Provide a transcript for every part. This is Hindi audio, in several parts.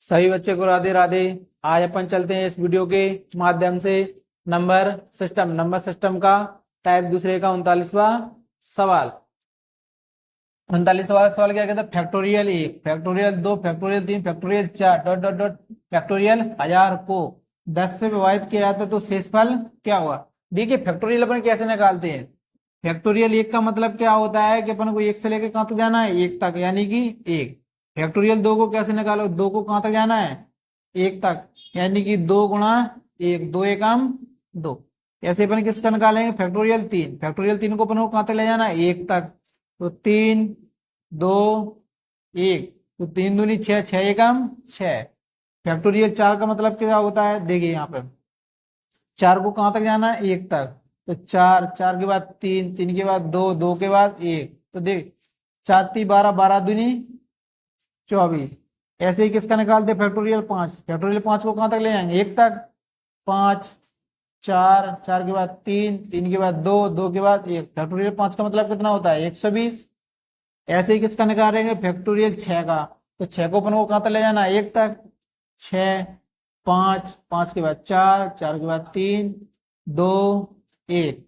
सभी बच्चे को राधे राधे। आज अपन चलते हैं इस वीडियो के माध्यम से नंबर सिस्टम का टाइप दूसरे का 39वां सवाल। 39वां सवाल क्या कहता है? Factorial 1, factorial 2, factorial 3, factorial 4 dot dot dot factorial 1000 को 10 से विभाजित किया जाता है तो शेषफल क्या हुआ? देखिए फैक्टोरियल अपन कैसे निकालते हैं। फैक्टोरियल 1 का मतलब क्या होता है कि अपन को 1 से लेकर कहां तक जाना है? 1 तक, यानी कि 1। फैक्टोरियल 2 को कैसे निकालो? 2 को कहां तक जाना है? 1 तक, यानी कि 2 गुणा 1, 2 एकम 2। ऐसे अपन किसका निकालेंगे? फैक्टोरियल 3, फैक्टोरियल 3 को अपन को कहां तक ले जाना है? 1 तक। तो 3 2 1, तो 3 दूनी 6, 6 एकम 6। फैक्टोरियल 4 का मतलब क्या होता है? देखिए यहाँ पे 4 को कहां तक जाना है? 1 तक। तो 4, 4 के बाद 3, 3 के बाद 2, 2 के बाद 1, तो देख 4 3 12, 12 दूनी 24। ऐसे ही किसका निकालते? फैक्टोरियल 5, फैक्टोरियल 5 को कहां तक ले जाएंगे? 1 तक। 5 4, 4 के बाद 3, 3 के बाद 2, 2 के बाद 1। फैक्टोरियल 5 का मतलब कितना होता है? 120। ऐसे ही किसका निकालेंगे? फैक्टोरियल 6 का। तो 6 को अपन को कहां तक ले जाना है? 1 तक। 6 5, 5 के बाद 4, 4 के बाद 3, 2 1।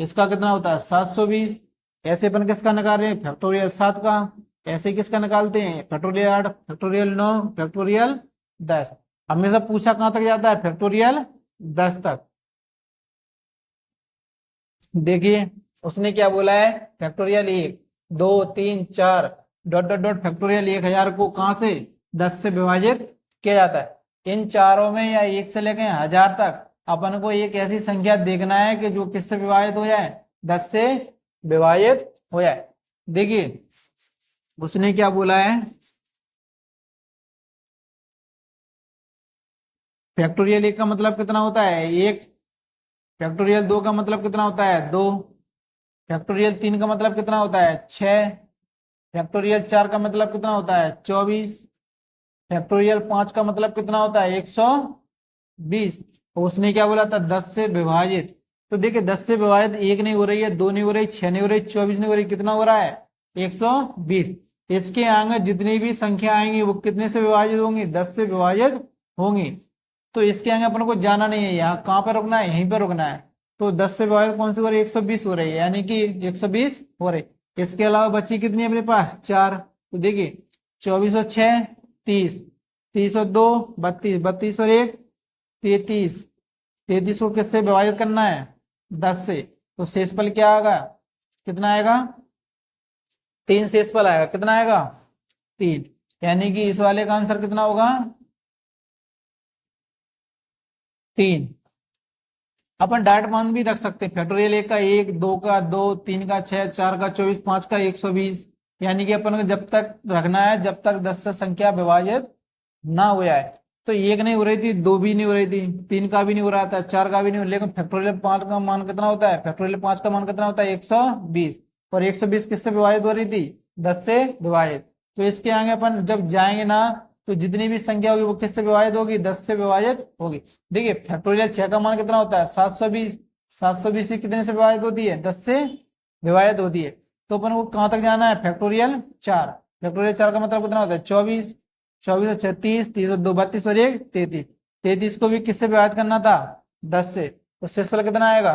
इसका कितना होता है? 720। ऐसे अपन किसका निकाल रहे हैं? फैक्टोरियल 7 का। ऐसे किसका निकालते हैं? Factorial 8, factorial 9, factorial 10। हमेशा पूछा कहां तक जाता है? फैक्टोरियल 10 तक। देखिए उसने क्या बोला है? Factorial 1 2 3 4 dot dot dot factorial 1000 को कहां से? 10 से विभाजित किया जाता है। इन चारों में या 1 से लेकर 1000 तक अपन को एक ऐसी संख्या देखना है कि जो किससे विभाजित हो जाए? 10 से विभाजित हो जाए। देखिए उसने क्या बोला है? फैक्टोरियल 1 का मतलब कितना होता है? 1। फैक्टोरियल 2 का मतलब कितना होता है? 2। फैक्टोरियल 3 का मतलब कितना होता है? 6। फैक्टोरियल 4 का मतलब कितना होता है? 24। फैक्टोरियल 5 का मतलब कितना होता है? 120। उसने क्या बोला था? 10 से विभाजित। तो देखिए 10 से विभाजित 1 नहीं हो रही है, 2 नहीं हो रही, 6 नहीं हो रही, 24 नहीं हो रही, कितना हो रहा है? 120। इसके आगे जितनी भी संख्या आएंगी वो कितने से विभाजित होंगी? 10 से विभाजित होंगी। तो इसके आगे अपन को जाना नहीं है, यहाँ कहाँ पे रुकना है? यहीं पे रुकना है। तो 10 से विभाजित कौन सी हो रही है? 120 हो रही है, यानी कि 120 हो रही। इसके अलावा बची कितनी अपने पास? 4। तो देखिए 24 और 6 30, 30 और 2 32, 32 और 1 33, 33 को किससे विभाजित करना है? 10 से। तो शेषफल क्या आएगा? कितना आएगा? 3 शेषफल आएगा। कितना आएगा? 3। यानी कि इस वाले का आंसर कितना होगा? 3। अपन डायरेक्ट मान भी रख सकते हैं। फैक्टोरियल 1 का 1, 2 का 2, 3 का 6, 4 का 24, 5 का 120। यानी कि अपन को जब तक रखना है जब तक 10 से संख्या विभाजित ना हो जाए। तो 1 नहीं हो रही थी, 2 भी नहीं हो रही थी, 3 का भी नहीं हो रहा था, 4 का भी नहीं हो, लेकिन फैक्टोरियल 5 का मान कितना होता है? फैक्टोरियल 5 का मान कितना होता है? 120। और 120 किससे विभाजित हो रही थी? 10 से विभाजित। तो इसके आगे अपन जब जाएंगे ना तो जितनी भी संख्या होगी वो किससे विभाजित होगी? 10 से विभाजित होगी। देखिए फैक्टोरियल 6 का मान कितना होता है? 720। 720 कितने से विभाजित होती है? 10 से विभाजित होती है। तो अपन को कहां तक जाना है? फैक्टोरियल 4। फैक्टोरियल 4 का मतलब कितना होता है? 24। 24 और 36, 30 और 2 32 और 1 33। 33 को भी किससे विभाजित करना था? 10 से। तो शेषफल कितना आएगा?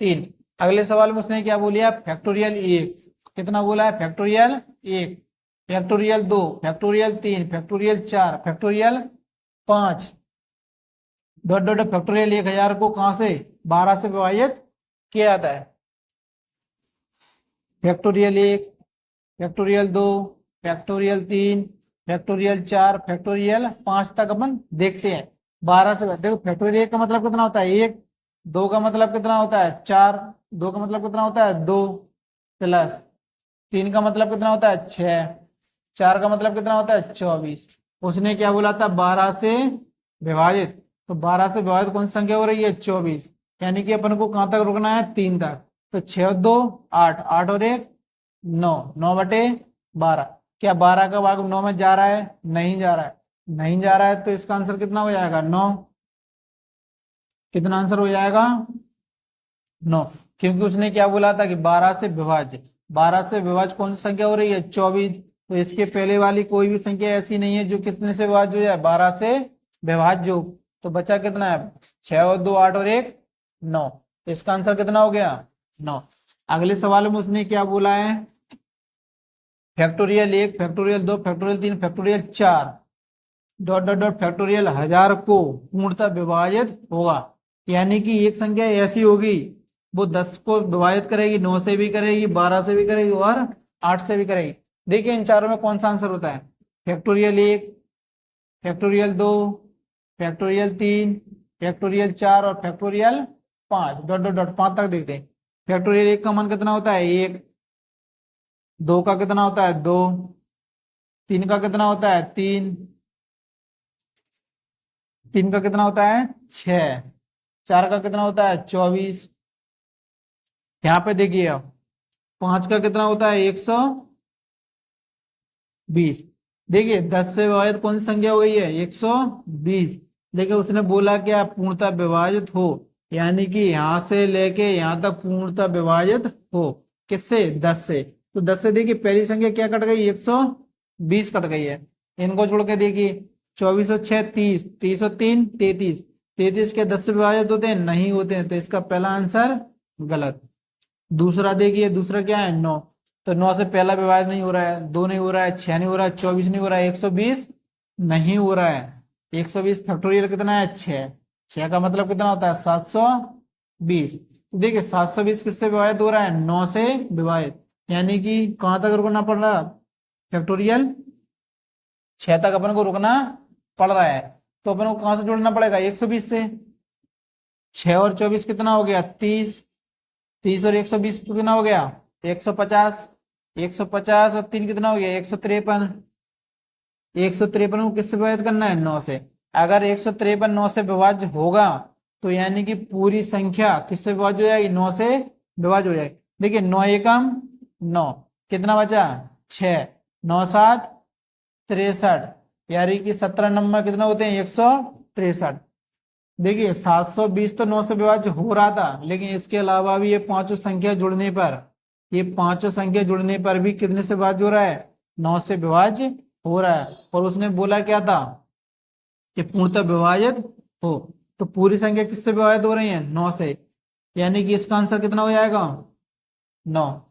3। अगले सवाल में उसने क्या बोलिया? फैक्टोरियल 1 कितना बोला है? Factorial 1, factorial 2, factorial 3, factorial 4, factorial 5 dot dot factorial 1000 को कहां से? 12 से विभाजित किया जाता है। Factorial 1, factorial 2, factorial 3, factorial 4, factorial 5 तक अपन देखते हैं। 12 से देखो फैक्टोरियल 1 का मतलब कितना होता है? 1। 2 का मतलब कितना होता है? 4। 2 का मतलब कितना होता है? 2 प्लस 3 का मतलब कितना होता है? 6। 4 का मतलब कितना होता है? 24। उसने क्या बोला था? 12 से विभाजित। तो 12 से विभाजित कौन सी संख्या हो रही है? 24। यानी कि अपन को कहां तक रुकना है? 3 तक। तो 6 और 2 8, 8 और 1 9, 9/12। क्या 12 का भाग 9 में जा रहा है? नहीं जा रहा है। नहीं जा रहा है तो इसका आंसर कितना हो जाएगा? 9। कितना आंसर हो जाएगा? 9। क्योंकि उसने क्या बोला था कि 12 से विभाज्य। 12 से विभाज्य कौन सी संख्या हो रही है? 24। तो इसके पहले वाली कोई भी संख्या ऐसी नहीं है जो कितने से विभाज्य हो जाए, 12 से विभाज्य हो। तो बचा कितना है, 6 और 2 8 और 1 9। इसका आंसर कितना हो गया, 9। अगले सवाल में उसने क्या बोला है, factorial 1 factorial 2 factorial 3 factorial 4 dot dot dot factorial 1000 को पूर्णतः विभाजित होगा। यानी कि एक संख्या ऐसी होगी वो 10 को विभाजित करेगी, 9 से भी करेगी, 12 से भी करेगी और 8 से भी करेगी। देखिए इन चारों में कौन सा आंसर होता है, फैक्टोरियल 1 फैक्टोरियल 2 फैक्टोरियल 3 फैक्टोरियल 4 और फैक्टोरियल 5 डॉट डॉट डॉट 5 तक देखते हैं। फैक्टोरियल 1 का मान कितना होता है 1, 2 का कितना होता है 2, 3 का कितना होता है 3, 3 का कितना होता है 6, 4 का कितना होता है 24। यहाँ पे देखिए अब 5 का कितना होता है 120। देखिए 10 से विभाजित कौन सी संख्या हो गई है 120। देखिए उसने बोला कि आप पूर्णतः विभाजित हो, यानी कि यहाँ से लेके यहाँ तक पूर्णतः विभाजित हो, किससे 10 से। तो 10 से देखिए पहली संख्या क्या कट गई 120 कट गई है। इनको जोड़ के देखिए 24 और 6 30, 30 और 3 33, 33 के 10 से विभाजित होते हैं, नहीं होते हैं, तो इसका पहला आंसर गलत। दूसरा देखिए, दूसरा क्या है 9, तो 9 से पहला विभाजन नहीं हो रहा है, 2 नहीं हो रहा है, 6 नहीं हो रहा है, 24 नहीं हो रहा है, 120 नहीं हो रहा है। 120 फैक्टोरियल कितना है 6, 6 का मतलब कितना होता है 720। तो देखिए 720 किससे विभाजित हो रहा है 9 से विभाजित, यानी कि कहाँ तक रुकना पड़ रहा फैक्टोरियल 6 तक अपन को रुकना पड़ रहा है। तो अपन को कहाँ से जोड़ना पड़ेगा 120 से। 6 और 24 कितना हो गया 30, 30 और 120 कितना हो गया 150, 150 और 3 कितना हो गया 153। 153 को किससे विभाजित करना है 9 से। अगर 153 9 से विभाज्य होगा तो यानी कि पूरी संख्या किससे विभाज्य हो जाएगी 9 से विभाज्य हो जाएगी। देखिए 9 एकम 9, कितना बचा 6, 9 7 63, यानी कि 17 नंबर कितना होते हैं 163। देखिए 720 तो 9 से विभाज्य हो रहा था, लेकिन इसके अलावा भी ये पांचों संख्या जुड़ने पर, ये पांचों संख्या जुड़ने पर भी कितने से विभाज्य हो रहा है 9 से विभाज्य हो रहा है। और उसने बोला क्या था कि पूर्णतः विभाजित हो, तो पूरी संख्या किससे विभाजित हो रही है 9 से, यानी कि इसका आंसर कितना हो जाएगा 9।